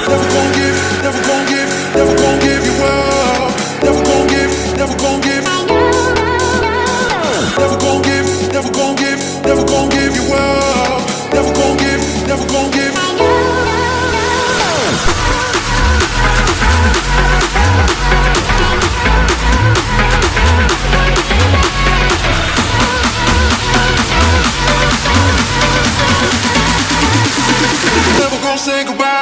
never gon' give, never gon' give, never gon' give you up. Never gon' give, never gon' give. Never gon' give, never gon' give, never gon' give you up. Never gon' give, never gon' give. Never gonna say goodbye.